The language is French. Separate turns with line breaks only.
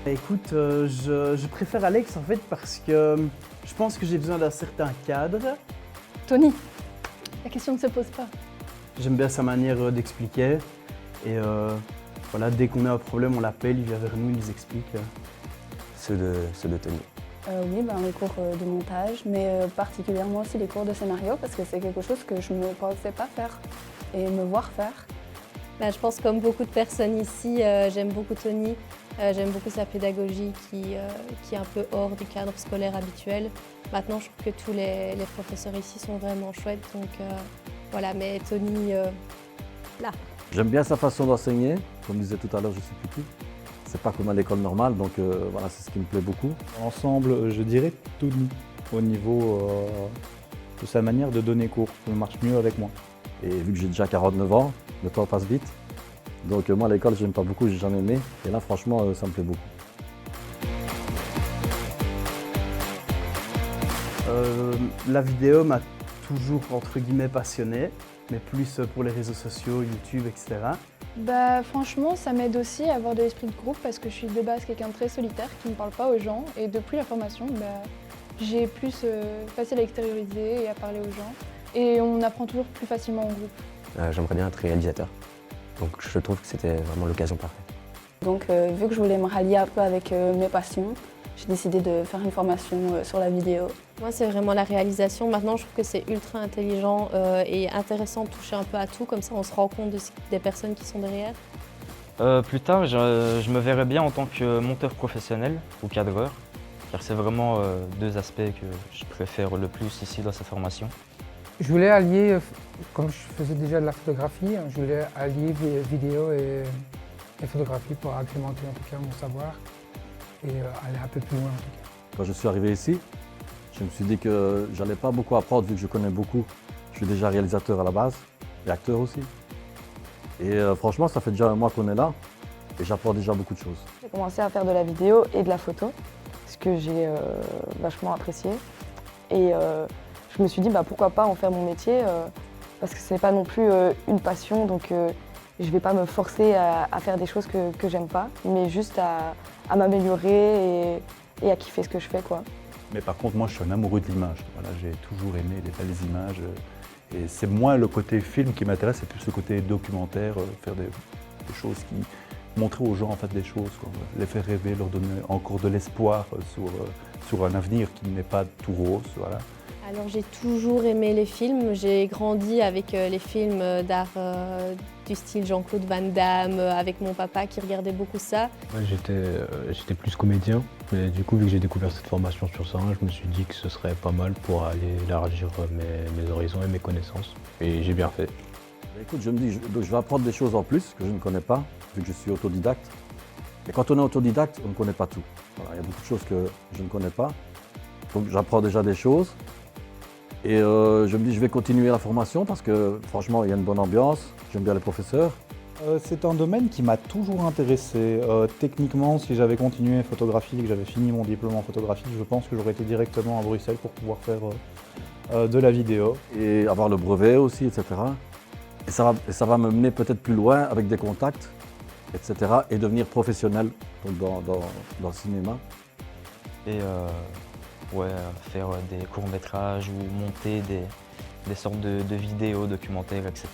Écoute, je préfère Alex en fait parce que je pense que j'ai besoin d'un certain cadre.
Tony, la question ne se pose pas.
J'aime bien sa manière d'expliquer et voilà, dès qu'on a un problème, on l'appelle, il vient vers nous, il nous explique.
Ceux de Tony.
Oui, les cours de montage, mais particulièrement aussi les cours de scénario parce que c'est quelque chose que je ne pensais pas faire et me voir faire.
Je pense comme beaucoup de personnes ici, j'aime beaucoup Tony, j'aime beaucoup sa pédagogie qui est un peu hors du cadre scolaire habituel. Maintenant, je trouve que tous les professeurs ici sont vraiment chouettes, donc voilà, mais Tony, là.
J'aime bien sa façon d'enseigner, comme je disais tout à l'heure, je suis plus petit. C'est pas comme à l'école normale, donc voilà, c'est ce qui me plaît beaucoup.
Ensemble, je dirais Tony, au niveau de sa manière de donner cours, il marche mieux avec moi.
Et vu que j'ai déjà 49 ans, le temps passe vite. Donc moi, à l'école, j'aime pas beaucoup, j'ai jamais aimé. Et là, franchement, ça me plaît beaucoup.
La vidéo m'a toujours, entre guillemets, passionné, mais plus pour les réseaux sociaux, YouTube, etc.
Franchement, ça m'aide aussi à avoir de l'esprit de groupe parce que je suis de base quelqu'un de très solitaire qui ne parle pas aux gens. Et depuis la formation, j'ai plus facile à extérioriser et à parler aux gens. Et on apprend toujours plus facilement en groupe.
J'aimerais bien être réalisateur. Donc je trouve que c'était vraiment l'occasion parfaite.
Donc vu que je voulais me rallier un peu avec mes passions, j'ai décidé de faire une formation sur la vidéo.
Moi, c'est vraiment la réalisation. Maintenant, je trouve que c'est ultra intelligent et intéressant de toucher un peu à tout. Comme ça, on se rend compte des personnes qui sont derrière.
Plus tard, je me verrais bien en tant que monteur professionnel ou cadreur, car c'est vraiment deux aspects que je préfère le plus ici dans cette formation.
Je voulais allier, comme je faisais déjà de la photographie, je voulais allier vidéo et photographie pour agrémenter en tout cas mon savoir et aller un peu plus loin en tout cas.
Quand je suis arrivé ici, je me suis dit que j'allais pas beaucoup apprendre vu que je connais beaucoup. Je suis déjà réalisateur à la base et acteur aussi. Et franchement, ça fait déjà un mois qu'on est là et j'apprends déjà beaucoup de choses.
J'ai commencé à faire de la vidéo et de la photo, ce que j'ai vachement apprécié. Et je me suis dit pourquoi pas en faire mon métier, parce que c'est pas non plus une passion, donc je vais pas me forcer à faire des choses que j'aime pas, mais juste à m'améliorer et à kiffer ce que je fais, quoi.
Mais par contre, moi, je suis un amoureux de l'image. Voilà, j'ai toujours aimé les belles images. Et c'est moins le côté film qui m'intéresse, c'est plus le côté documentaire, faire des choses qui... montrer aux gens en fait des choses, quoi. Les faire rêver, leur donner encore de l'espoir sur un avenir qui n'est pas tout rose. Voilà.
Alors j'ai toujours aimé les films, j'ai grandi avec les films d'art du style Jean-Claude Van Damme, avec mon papa qui regardait beaucoup ça.
Ouais, j'étais plus comédien, mais du coup vu que j'ai découvert cette formation sur ça, je me suis dit que ce serait pas mal pour aller élargir mes horizons et mes connaissances, et j'ai bien fait.
Écoute, je me dis, je vais apprendre des choses en plus que je ne connais pas, vu que je suis autodidacte. Et quand on est autodidacte, on ne connaît pas tout. Voilà, il y a beaucoup de choses que je ne connais pas, donc j'apprends déjà des choses. Et je me dis, je vais continuer la formation parce que franchement, il y a une bonne ambiance, j'aime bien les professeurs.
C'est un domaine qui m'a toujours intéressé. Techniquement, si j'avais continué photographie et que j'avais fini mon diplôme en photographie, je pense que j'aurais été directement à Bruxelles pour pouvoir faire de la vidéo.
Et avoir le brevet aussi, etc. Et ça va me mener peut-être plus loin avec des contacts, etc. Et devenir professionnel donc dans le cinéma.
Et faire des courts-métrages ou monter des sortes de vidéos, documentaires, etc.